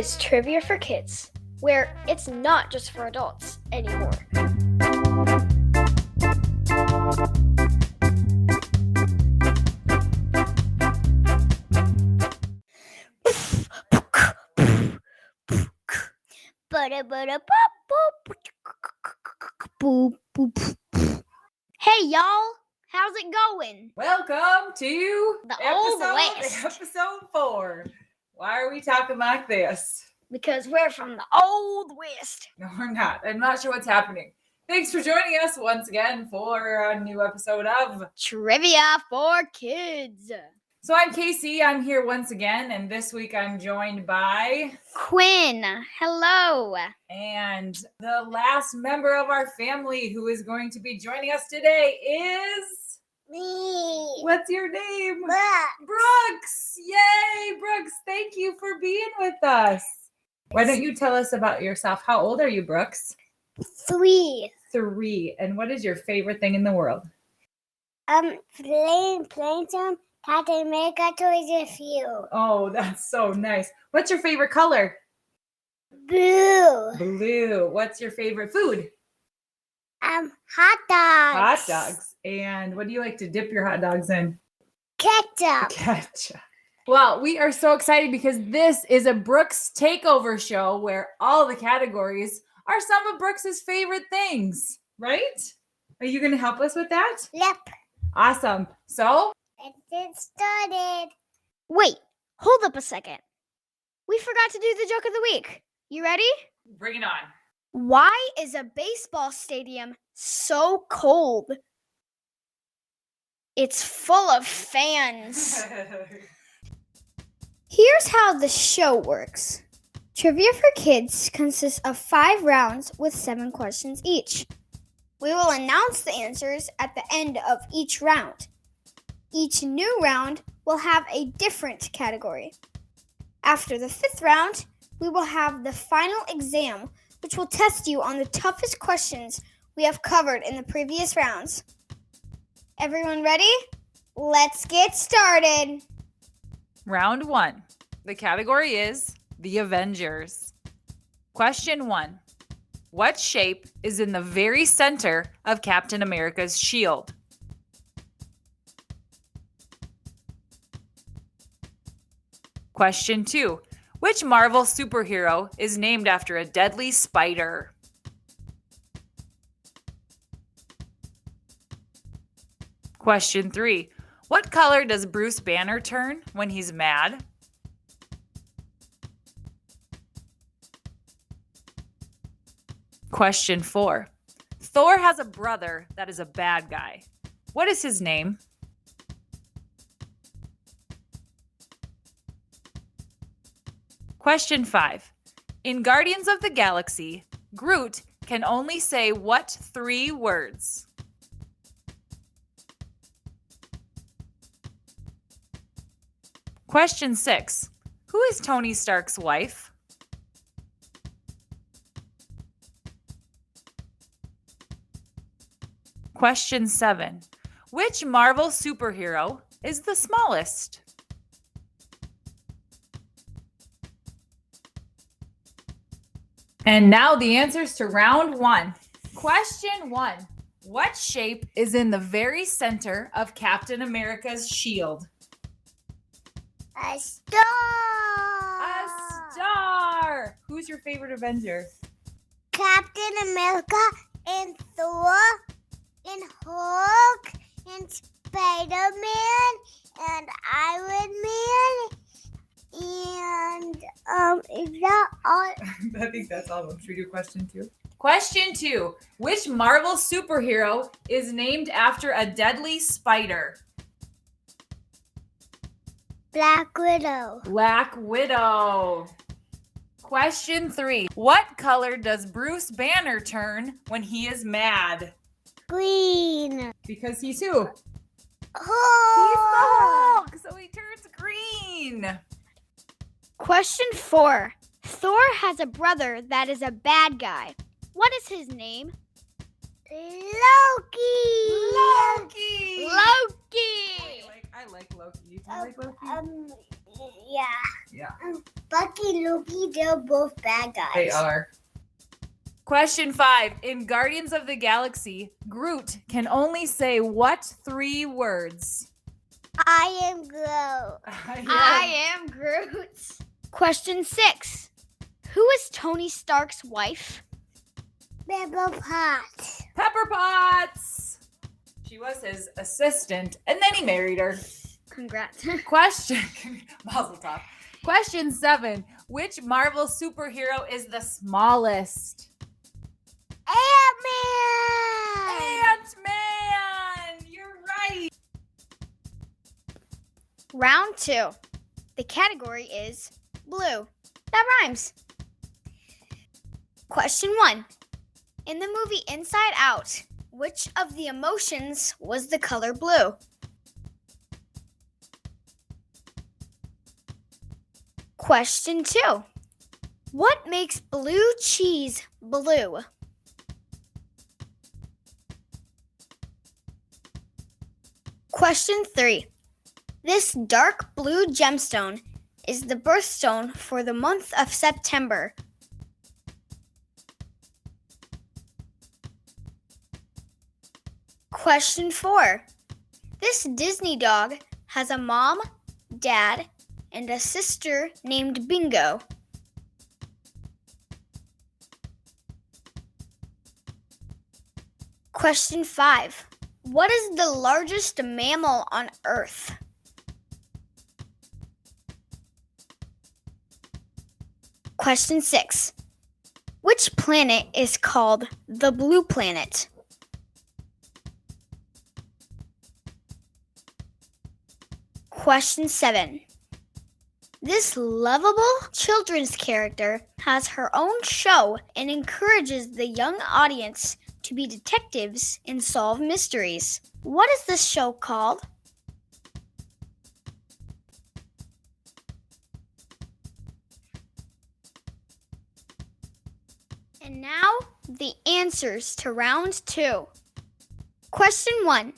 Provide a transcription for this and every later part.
is Trivia for Kids, where it's not just for adults anymore. Hey y'all, how's it going? Welcome to The Old West. episode 4. Why are we talking like this? Because we're from the Old West. No, we're not. I'm not sure what's happening. Thanks for joining us once again for a new episode of Trivia for Kids. So I'm Casey. I'm here once again, and this week I'm joined by Quinn, hello. And the last member of our family who is going to be joining us today is Me. What's your name? Look. Brooks. Yay, Brooks. Thank you for being with us. Why don't you tell us about yourself? How old are you, Brooks? 3. 3. And what is your favorite thing in the world? Playing some Captain America toys with you. Oh, that's so nice. What's your favorite color? Blue. Blue. What's your favorite food? Hot Hot dogs. dogs. And what do you like to dip your hot dogs in? Ketchup. Ketchup. Well, we are so excited because this is a Brooks Takeover show where all the categories are some of Brooks's favorite things, right? Are you going to help us with that? Yep. Awesome. So, Let's get started. Wait, hold up a second. We forgot to do the joke of the week. You ready? bring it on. Why is a baseball stadium so cold? It's full of fans. Here's how the show works. Trivia for Kids consists of 5 rounds with 7 questions each. We will announce the answers at the end of each round. Each new round will have a different category. After the 5th round, we will have the final exam, which will test you on the toughest questions we have covered in the previous rounds. Everyone ready? Let's get started. Round 1. The category is the Avengers. Question 1. What shape is in the very center of Captain America's shield? Question 2. Which Marvel superhero is named after a deadly spider? Question 3. What color does Bruce Banner turn when he's mad? Question 4. Thor has a brother that is a bad guy. What is his name? Question 5. In Guardians of the Galaxy, Groot can only say what 3 words? Question 6. Who is Tony Stark's wife? Question 7. Which Marvel superhero is the smallest? And now the answers to round 1. Question 1. What shape is in the very center of Captain America's shield? A star. A star! Who's your favorite Avenger? Captain America and Thor and Hulk and Spiderman and Iron Man and is that all? I think that's all of them. Should we do question 2? Question 2. Which Marvel superhero is named after a deadly spider? Black Widow. Black Widow. Question 3. What color does Bruce Banner turn when he is mad? Green. Because he's who? Hulk. He's the Hulk, so he turns green. Question 4. Thor has a brother that is a bad guy. What is his name? Loki. Loki. Loki! I like Loki. Do you like Loki? Yeah. Yeah. Bucky and Loki, they're both bad guys. They are. Question 5. In Guardians of the Galaxy, Groot can only say what 3 words? I am Groot. I am Groot. Question 6. Who is Tony Stark's wife? Pepper Potts. Pepper Potts. She was his assistant, and then he married her. Congrats. Question. Mazel tov. Question 7. Which Marvel superhero is the smallest? Ant-Man. Ant-Man. You're right. Round 2. The category is blue. That rhymes. Question 1. In the movie Inside Out, which of the emotions was the color blue? Question 2. What makes blue cheese blue? Question 3. This dark blue gemstone is the birthstone for the month of September. Question 4. This Disney dog has a mom, dad, and a sister named Bingo. Question 5. What is the largest mammal on Earth? Question 6. Which planet is called the blue planet? Question 7. This lovable children's character has her own show and encourages the young audience to be detectives and solve mysteries. What is this show called? And now, the answers to round 2. Question 1.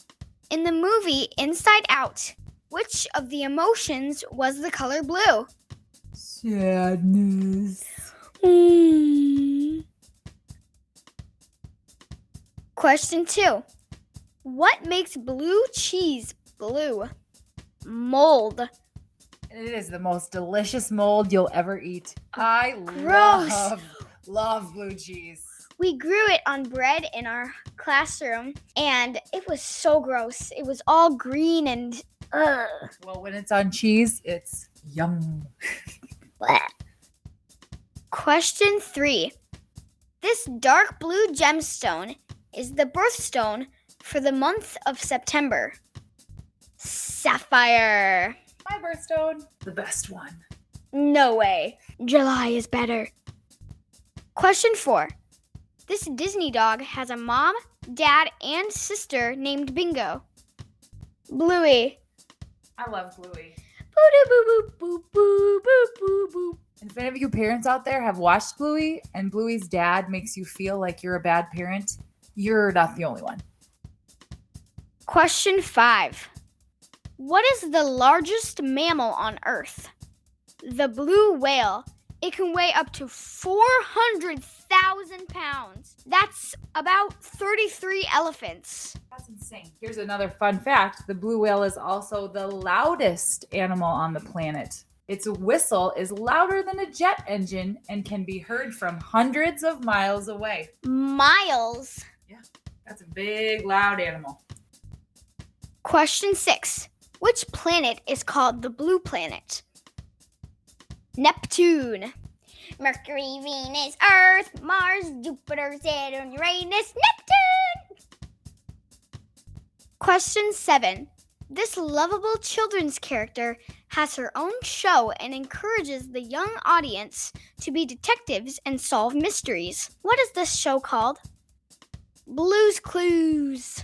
In the movie Inside Out, which of the emotions was the color blue? Sadness. Question 2. What makes blue cheese blue? Mold. It is the most delicious mold you'll ever eat. I Gross. love blue cheese. We grew it on bread in our classroom, and it was so gross. It was all green and Well, when it's on cheese, it's yum. Question 3. This dark blue gemstone is the birthstone for the month of September. Sapphire. My birthstone, the best one. No way. July is better. Question 4. This Disney dog has a mom, dad, and sister named Bingo. Bluey. I love Bluey. Boo-doo-boo-boo-boo-boo-boo-boo. And if any of you parents out there have watched Bluey and Bluey's dad makes you feel like you're a bad parent, you're not the only one. Question 5. What is the largest mammal on Earth? The blue whale. It can weigh up to 400,000 pounds. That's about 33 elephants. That's insane. Here's another fun fact. The blue whale is also the loudest animal on the planet. Its whistle is louder than a jet engine and can be heard from hundreds of miles away. Miles. That's a big, loud animal. Question 6. Which planet is called the blue planet? Neptune. Mercury, Venus, Earth, Mars, Jupiter, Saturn, Uranus, Neptune. Question 7. This lovable children's character has her own show and encourages the young audience to be detectives and solve mysteries. What is this show called? Blue's Clues.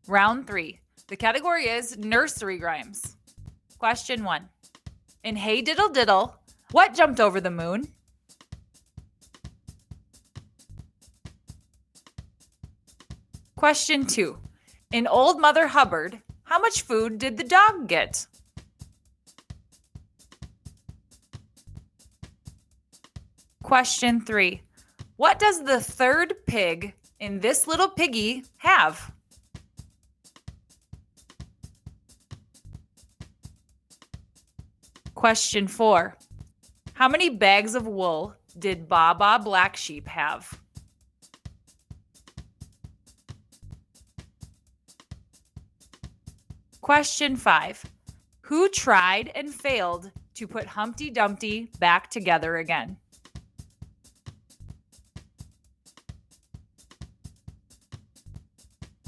Round 3. The category is nursery rhymes. Question 1. In Hey Diddle Diddle, what jumped over the moon? Question 2. In Old Mother Hubbard, how much food did the dog get? Question 3. What does the third pig in This Little Piggy have? Question 4. How many bags of wool did Baa Black Sheep have? Question 5. Who tried and failed to put Humpty Dumpty back together again?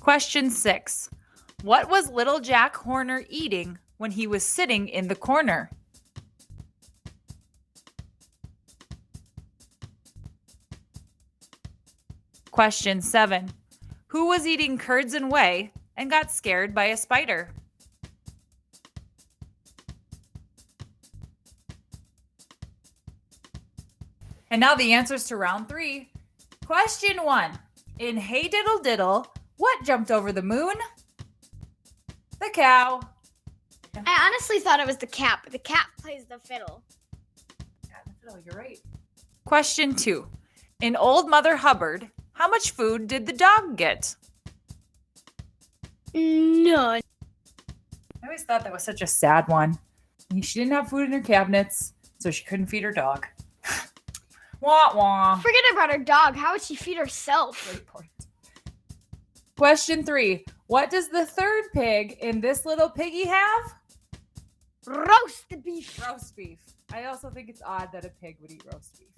Question 6. What was Little Jack Horner eating when he was sitting in the corner? Question 7. Who was eating curds and whey and got scared by a spider? And now the answers to round 3. Question 1. In Hey Diddle Diddle, what jumped over the moon? The cow. I honestly thought it was the cat, but the cat plays the fiddle. Oh, you're right. Question 2. In Old Mother Hubbard, how much food did the dog get? None. I always thought that was such a sad one. She didn't have food in her cabinets, so she couldn't feed her dog. Wah wah. Forget about her dog. How would she feed herself? Great point. Question 3. What does the third pig in This Little Piggy have? Roast beef. Roast beef. I also think it's odd that a pig would eat roast beef.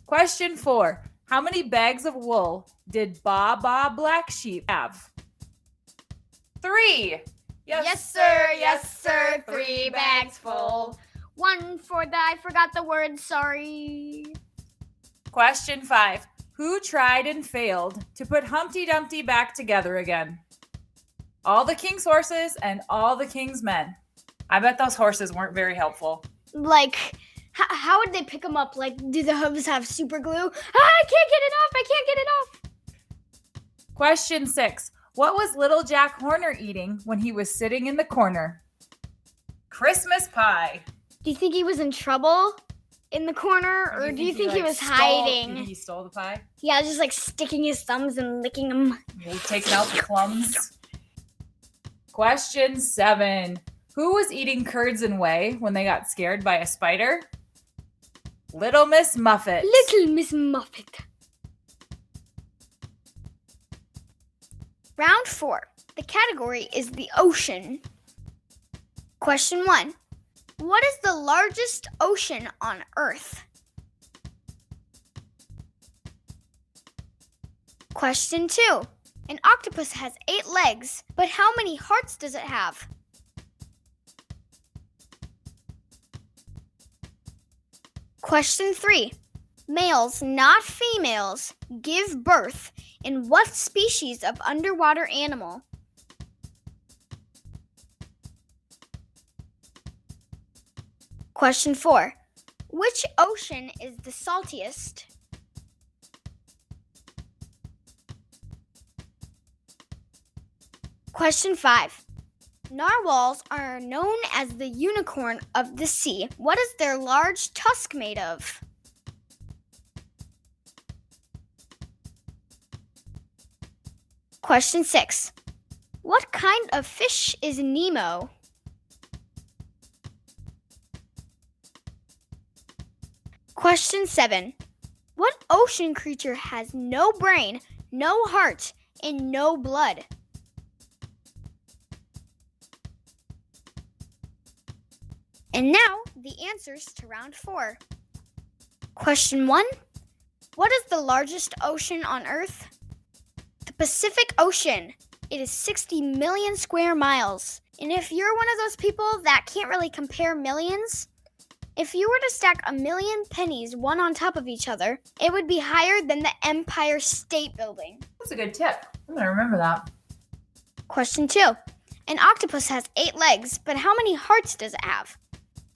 Question 4. How many bags of wool did Baa Black Sheep have? 3. Yes, sir. Yes, sir. 3 bags full. 1 for the, I forgot the word, sorry. Question 5. Who tried and failed to put Humpty Dumpty back together again? All the king's horses and all the king's men. I bet those horses weren't very helpful. Like, how would they pick them up? Like, do the hooves have super glue? I can't get it off. I can't get it off. Question 6. What was Little Jack Horner eating when he was sitting in the corner? Christmas pie. Do you think he was in trouble in the corner, or do you think he was hiding? Do you think he stole the pie? Yeah, just like sticking his thumbs and licking them. Maybe taking out the plums. Question 7. Who was eating curds and whey when they got scared by a spider? Little Miss Muffet. Little Miss Muffet. Round 4. The category is the ocean. Question 1. What is the largest ocean on Earth? Question 2. An octopus has 8 legs, but how many hearts does it have? Question 3. Males, not females, give birth in what species of underwater animal? Question 4. Which ocean is the saltiest? Question 5. Narwhals are known as the unicorn of the sea. What is their large tusk made of? Question 6. What kind of fish is Nemo? Question 7. What ocean creature has no brain, no heart, and no blood? And now, the answers to round 4. Question 1. What is the largest ocean on Earth? The Pacific Ocean. It is 60 million square miles. And if you're one of those people that can't really compare millions, if you were to stack 1,000,000 pennies one on top of each other, it would be higher than the Empire State Building. That's a good tip. I'm going to remember that. Question 2. An octopus has 8 legs, but how many hearts does it have?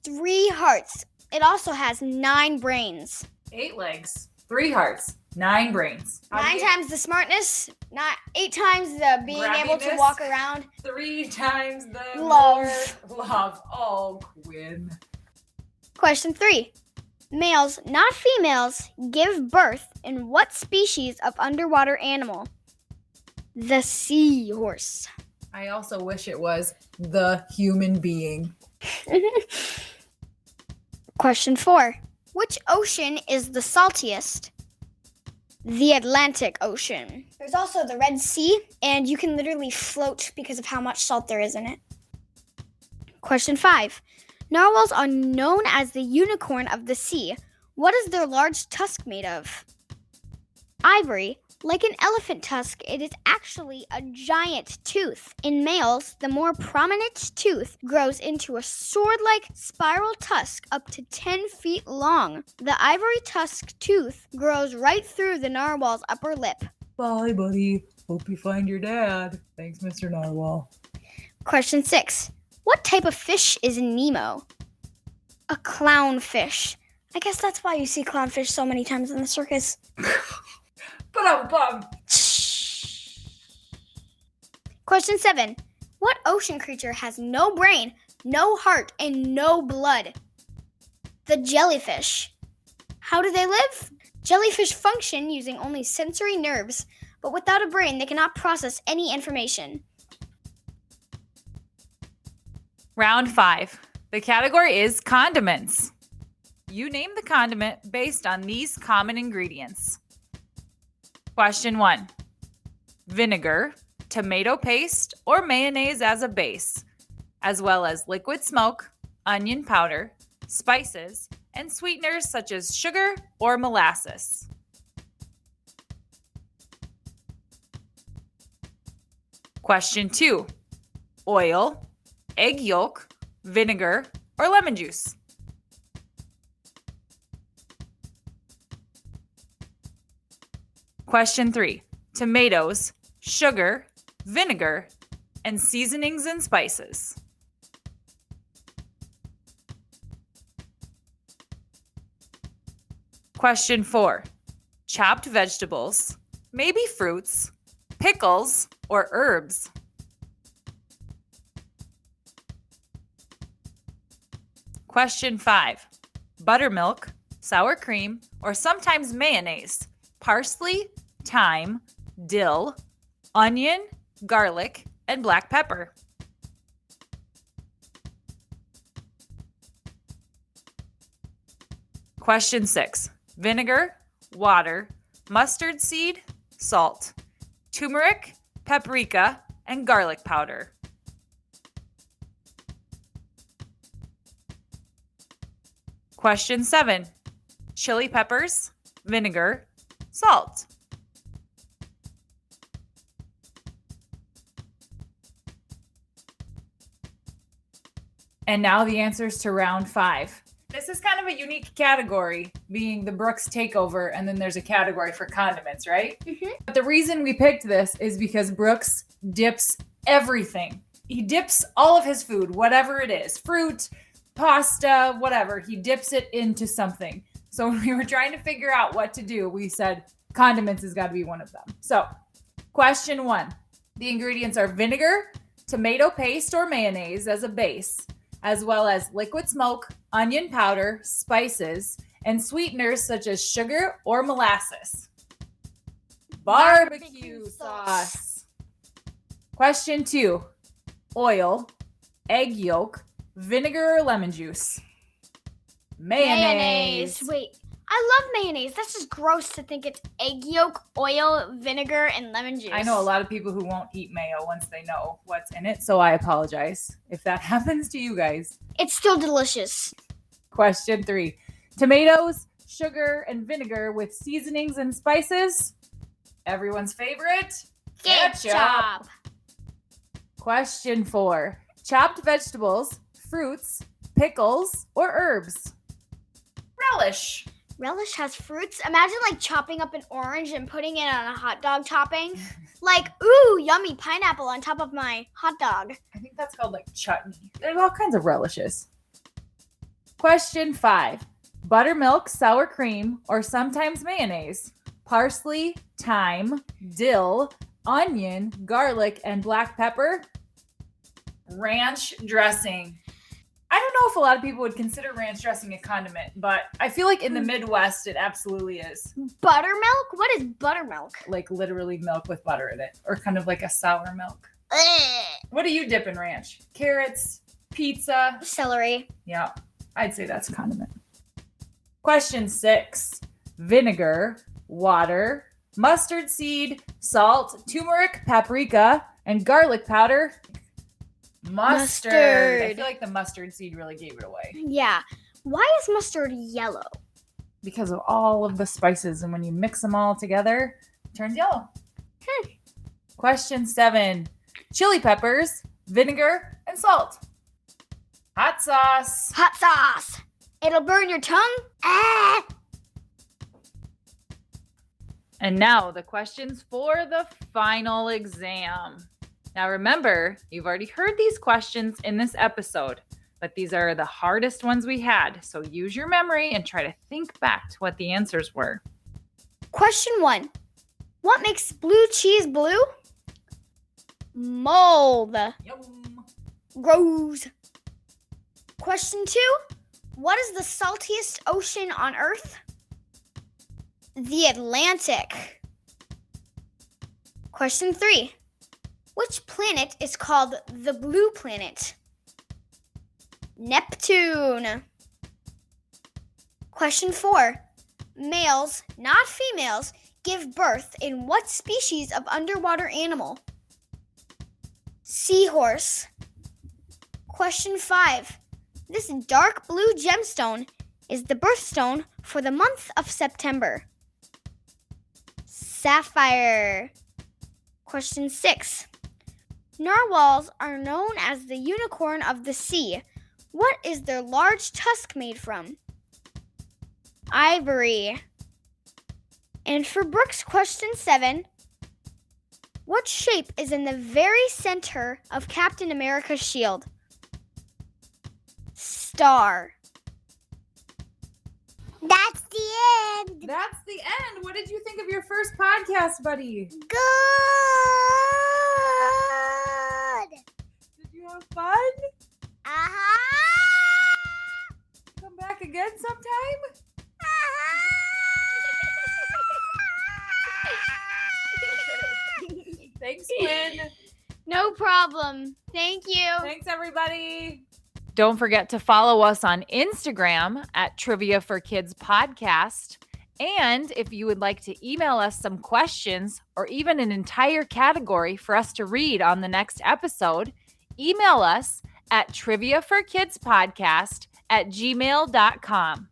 3 hearts. It also has 9 brains. 8 legs, 3 hearts. 9 brains. How do 9 you- times the smartness, not 8 times the being able to Grabbiness. walk around. 3 times the Love. more love. Oh, Quinn. Question 3. Males, not females, give birth in what species of underwater animal? The seahorse. I also wish it was the human being. Question 4. Which ocean is the saltiest? The Atlantic Ocean. There's also the Red Sea, and you can literally float because of how much salt there is in it. Question 5. Narwhals are known as the unicorn of the sea. What is their large tusk made of? Ivory. Like an elephant tusk, it is actually a giant tooth. In males, the more prominent tooth grows into a sword-like spiral tusk up to 10 feet long. The ivory tusk tooth grows right through the narwhal's upper lip. Bye, buddy. Hope you find your dad. Thanks, Mr. Narwhal. Question 6. What type of fish is Nemo? A clownfish. I guess that's why you see clownfish so many times in the circus. Question 7. What ocean creature has no brain, no heart, and no blood? The jellyfish. How do they live? Jellyfish function using only sensory nerves, but without a brain, they cannot process any information. Round 5. The category is condiments. You name the condiment based on these common ingredients. Question 1. Vinegar, tomato paste, or mayonnaise as a base, as well as liquid smoke, onion powder, spices, and sweeteners such as sugar or molasses. Question 2. Oil, egg yolk, vinegar, or lemon juice. Question 3. Tomatoes, sugar, vinegar, and seasonings and spices. Question 4. Chopped vegetables, maybe fruits, pickles, or herbs. Question 5. Buttermilk, sour cream, or sometimes mayonnaise, parsley, thyme, dill, onion, garlic, and black pepper. Question 6. Vinegar, water, mustard seed, salt, turmeric, paprika, and garlic powder. Question 7. Chili peppers, vinegar, salt. And now the answers to round 5. This is kind of a unique category, being the Brooks takeover, and then there's a category for condiments, right? Mm-hmm. But the reason we picked this is because Brooks dips everything. He dips all of his food, whatever it is, fruit, pasta, whatever. He dips it into something. So when we were trying to figure out what to do, we said condiments has got to be one of them. So question 1. The ingredients are vinegar, tomato paste or mayonnaise as a base, as well as liquid smoke, onion powder, spices, and sweeteners such as sugar or molasses. Barbecue sauce. Question 2. Oil, egg yolk, vinegar or lemon juice. Mayonnaise. Wait, I love mayonnaise. That's just gross to think it's egg yolk, oil, vinegar, and lemon juice. I know a lot of people who won't eat mayo once they know what's in it, so I apologize if that happens to you guys. It's still delicious. Question 3. Tomatoes, sugar, and vinegar with seasonings and spices. Everyone's favorite? Ketchup. Question 4. Chopped vegetables, fruits, pickles, or herbs. Relish. Relish has fruits. Imagine like chopping up an orange and putting it on a hot dog topping. Like, ooh, yummy pineapple on top of my hot dog. I think that's called like chutney. There's all kinds of relishes. Question 5. Buttermilk, sour cream, or sometimes mayonnaise. parsley, thyme, dill, onion, garlic, and black pepper. Ranch dressing. I don't know if a lot of people would consider ranch dressing a condiment, but I feel like in the Midwest it absolutely is. Buttermilk? What is buttermilk? Like literally milk with butter in it, or kind of like a sour milk. What do you dip in ranch? Carrots, pizza, Celery. Yeah, I'd say that's a condiment. Question 6. Vinegar, water, mustard seed, salt, turmeric, paprika, and garlic powder. Mustard. I feel like the mustard seed really gave it away. Yeah. Why is mustard yellow? Because of all of the spices, and when you mix them all together, it turns yellow. Question 7. Chili peppers, vinegar, and salt. Hot sauce. Hot sauce. It'll burn your tongue. And now the questions for the final exam. Now remember, you've already heard these questions in this episode, but these are the hardest ones we had. So use your memory and try to think back to what the answers were. Question 1. What makes blue cheese blue? Mold. Yum. Gross. Question 2. What is the saltiest ocean on Earth? The Atlantic. Question 3. Which planet is called the blue planet? Neptune. Question 4. Males, not females, give birth in what species of underwater animal? Seahorse. Question 5. This dark blue gemstone is the birthstone for the month of September. Sapphire. Question 6. Narwhals are known as the unicorn of the sea. What is their large tusk made from? Ivory. And for Brooks, question 7. What shape is in the very center of Captain America's shield? Star. That's the end. That's the end. What did you think of your first podcast, buddy? Good. Did you have fun? Come back again sometime? Thanks, Quinn. No problem. Thank you. Thanks, everybody. Don't forget to follow us on Instagram at Trivia for Kids Podcast. And if you would like to email us some questions or even an entire category for us to read on the next episode, email us at triviaforkidspodcast@gmail.com.